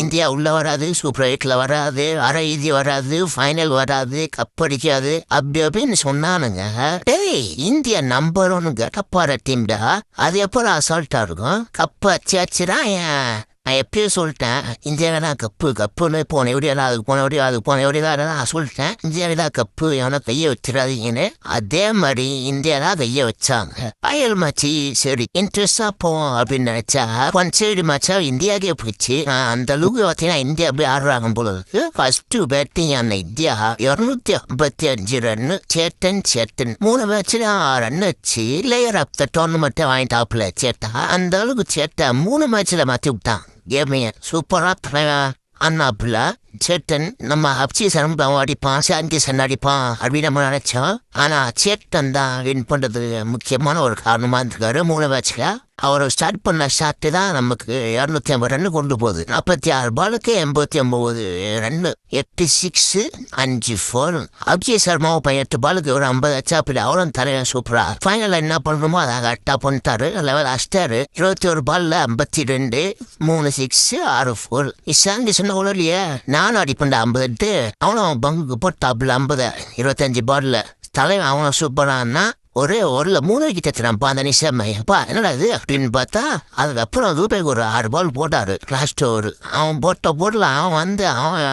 India உள்ள வராது, super எயிட்ல வராது, அரை இறுதி வராது, ஃபைனல் வராது, கப் அடிக்காது அப்படி அப்படின்னு சொன்னானுங்க. டேய், இந்தியா நம்பர் ஒன்னுங்க கப்பார டீம்டா. அது எப்போ அசால்ட்டா இருக்கும்? கப்பு அச்சாச்சுடா. நான் எப்பயும் சொல்லிட்டேன், இந்தியாவில கப்புன்னு போன எப்படியா நான் சொல்லிட்டேன், இந்தியாவில கப்பு எவனா கையை வச்சிடாதீங்கன்னு. அதே மாதிரி இந்தியாவில் கையை வச்சாங்க. பயல் மச்சி சரி இன்ட்ரெஸ்டா போவோம் அப்படின்னு நினைச்சா சைடு மச்சா இந்தியாவுக்கே போயிடுச்சு. அந்த அளவுக்கு பார்த்தீங்கன்னா இந்தியா போய் ஆடுறாங்க போல இருக்கு. ஃபர்ஸ்ட் பேட்டிங் அந்த இந்தியா 255 ரன்னு. சேட்டன் 3 மேட்ச்ல 6 ரன் வச்சு லேயர் ஆஃப் த டோர்னமெண்ட் வாங்கிட்டாப்ல சேட்டா. அந்த அளவுக்கு சேட்டா 3 மேட்ச்ல மாற்றி விட்டான் கேமைய. சூப்பரா அண்ணாப்புல சேட்டன் நம்ம அப்சி சரம் அடிப்பான், சாங்கிசன் அடிப்பான் அப்படின்னு நம்ம நினைச்சோம். ஆனா சேட்டன் தான் வின் பண்றது முக்கியமான ஒரு காரணமா இருக்காரு. 3 மேட்ச்ல அவர் ஸ்டார்ட் பண்ண ஷாட்டு தான் நமக்கு 250 ரன்னு கொண்டு போகுது. 46 பாலுக்கு 89 ரன்னு, 8 6 5 4. அபிஷேக் சர்மாவும் 8 பாலுக்கு ஒரு 50 அச்சாப்பில் அவரும் தலையா சூப்பரா. ஃபைனல் என்ன பண்ணணுமோ அதை கரெக்டா பண்ணிட்டாரு. லெவல் அஸ்டாரு. 21 பால்ல 52, 3 6 6 4. இசாங்கி சொன்ன உடலையே நானும் அடிப்பேன் 50. அவனும் பங்குக்கு போட்டாப்புல 50 25 பால்ல. தலைவன் அவனும் சூப்பரானா ஒரே ஓவரில் 3 விக்கெட் எடுத்துறான்ப்பா அந்த நிஷாமையப்பா. என்னடா இது அப்படின்னு பார்த்தா அதுக்கப்புறம் ரூபாய்க்கு ஒரு 6 பால் போட்டாரு லாஸ்ட் ஓவர். அவன் போடல அவன்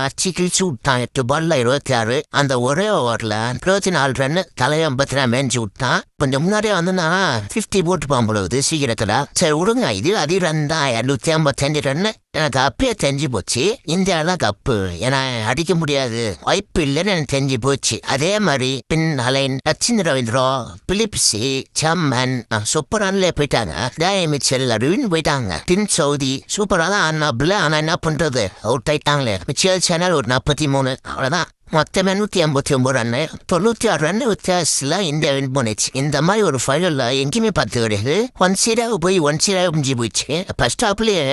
அச்சு கிழிச்சு விட்டான். 8 பால்ல 26. அந்த ஒரே ஓவரில் 24 ரன்னு தலையை 50 மேய்ச்சி விட்டான். கொஞ்சம் முன்னாடியே நான் 50 போட்டுப்பான் பொழுது சீக்கிரத்தில். சரி விடுங்க, இது அதிக ரன் தான் 255 ரன்னு. எனக்கு அப்பயே தெரிஞ்சு போச்சு இந்தியாவில் கப்பு ஏன்னா அடிக்க முடியாது, வாய்ப்பு இல்லைன்னு எனக்கு தெரிஞ்சு போச்சு. அதே மாதிரி பின் அலைன், சச்சின் ரவீந்திரா, பிலிப்ஸி, சம்மன் சூப்பரானே போயிட்டாங்க. டேய் மிச்சல் அப்படின்னு போயிட்டாங்க. டின் சவுதி சூப்பராக தான் ஆனாப்புல. ஆனால் என்ன பண்றது, அவுட் ஆயிட்டாங்களே. மிச்சல் சேனல் ஒரு 43. அவ்வளோதான். மொத்தமே 159 ரன்னு, 96 ரன்னு வித்தியாசத்தில் இந்தியா வின் பண்ணிச்சு. இந்த மாதிரி ஒரு ஃபைனலில் எங்கேயுமே பார்த்து கிடையாது. 1-0 போய் 1-0 முடிஞ்சு போயிடுச்சு. ஃபர்ஸ்ட் ஹாப்லேயே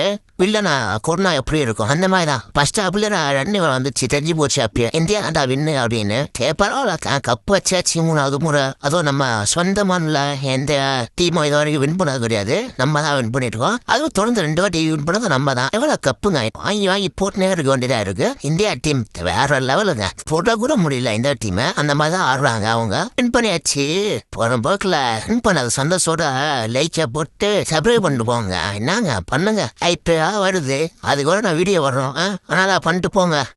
வில்லனா கொரோனா எப்படி இருக்கும் அந்த மாதிரி தான். ஃபர்ஸ்ட் ஹாப்ல ரன்னு வந்துச்சு, தெரிஞ்சு போச்சு அப்பயே இந்தியா தான்டா வின்னு அப்படின்னு. பரவாயில்ல, கப்பு வச்சாச்சு 3வது முறை. அதுவும் நம்ம சொந்தமான எந்த டீமும் இது வரைக்கும் வின் பண்ணது கிடையாது, நம்ம தான் வின் பண்ணிருக்கோம். அதுவும் தொடர்ந்து 2 வாட்டி வின் பண்ணது நம்ம தான். எவ்வளோ கப்புங்க வாங்கி போட்டுனே இருக்க வேண்டியதா இருக்கு. இந்தியா டீம் வேற லெவலுங்க. போட்டா கூட முடியல இந்த டீம். அந்த மாதிரி தான் ஆடுறாங்க அவங்க. வின் பண்ணியாச்சு. போன போக்கில் வின் பண்ணது சந்தோஷோட லைக்கை போட்டு சப்ஸ்கிரைப் பண்ணிட்டு போங்க. என்னங்க பண்ணுங்க, ஐபிஎல் வருது, அது கூட நான் வீடியோ வர்றோம், அதனால பண்ணிட்டு போங்க.